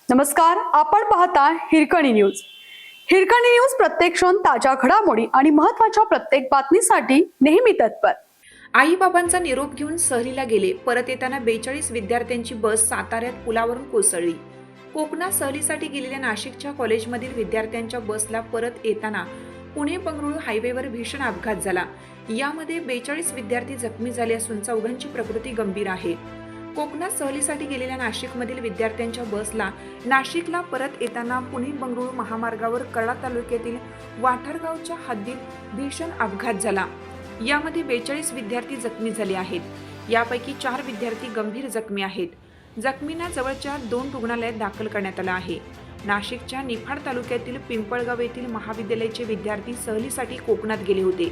नमस्कार, आपण पाहता हिरकणी न्यूज. हिरकणी न्यूज प्रत्येक क्षण ताज्या घडामोडी आणि महत्त्वाच्या प्रत्येक बातमीसाठी नेहमी तत्पर. आई बाबांचा निरोप घेऊन सहलीला गेले. परत येताना 42 विद्यार्थ्यांची बस साताऱ्यात पुलावरून कोसळली. कोकणात सहलीसाठी गेलेल्या नाशिकच्या कॉलेजमधील विद्यार्थ्यांच्या बसला परत येताना पुणे बंगळुरू हायवेवर भीषण अपघात झाला. यामध्ये 42 विद्यार्थी जखमी झाले असून चौघांची प्रकृती गंभीर आहे. कोकणात सहलीसाठी गेलेल्या नाशिकमधील विद्यार्थ्यांच्या बसला नाशिकला परत येताना पुणे बंगळुरू महामार्गावर कराड तालुक्यातील वाठारगावच्या हद्दीत भीषण अपघात झाला. यामध्ये 42 विद्यार्थी जखमी झाले आहेत. यापैकी 4 विद्यार्थी गंभीर जखमी आहेत. जखमींना जवळच्या 2 रुग्णालयात दाखल करण्यात आलं आहे. नाशिकच्या निफाड तालुक्यातील पिंपळगाव येथील महाविद्यालयाचे विद्यार्थी सहलीसाठी कोकणात गेले होते.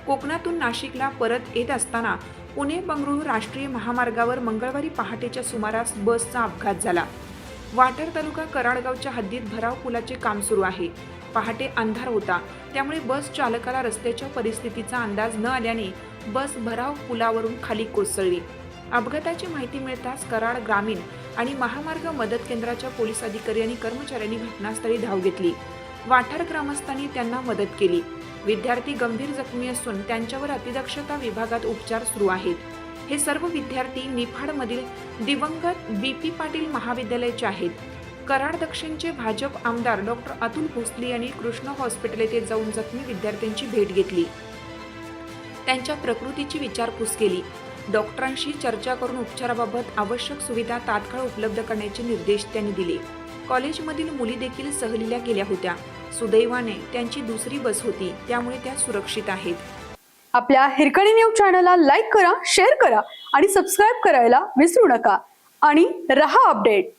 कोकणातून नाशिकला परत येत असताना पुणे बंगळुरू राष्ट्रीय महामार्गावर मंगळवारी पहाटेच्या सुमारास बसचा अपघात झाला. वाठार तालुका कराडगावच्या हद्दीत भराव पुलाचे काम सुरू आहे. पहाटे अंधार होता, त्यामुळे बस चालकाला रस्त्याच्या परिस्थितीचा अंदाज न आल्याने बस भराव पुलावरून खाली कोसळली. अपघाताची माहिती मिळताच कराड ग्रामीण आणि महामार्ग मदत केंद्राच्या पोलीस अधिकारी आणि कर्मचाऱ्यांनी घटनास्थळी धाव घेतली. वाठार ग्रामस्थांनी त्यांना मदत केली. विद्यार्थी गंभीर जखमी असून त्यांच्यावर अतिदक्षता विभागात उपचार सुरू आहेत. हे सर्व विद्यार्थी निफाडमधील दिवंगत BP पाटील महाविद्यालयाचे आहेत. कराड दक्षिणचे भाजप आमदार डॉक्टर अतुल भोसले यांनी कृष्ण हॉस्पिटल येथे जाऊन जखमी विद्यार्थ्यांची भेट घेतली. त्यांच्या प्रकृतीची विचारपूस केली. डॉक्टरांशी चर्चा करून उपचाराबाबत आवश्यक सुविधा तात्काळ उपलब्ध करण्याचे निर्देश त्यांनी दिले. कॉलेजमधील मुली देखील सहलीला गेल्या होत्या. सुदैवाने त्यांची दुसरी बस होती, त्यामुळे त्या सुरक्षित आहेत. आपल्या हिरकणी न्यूज चॅनलला लाईक करा, शेअर करा आणि सबस्क्राईब करायला विसरू नका आणि रहा अपडेट.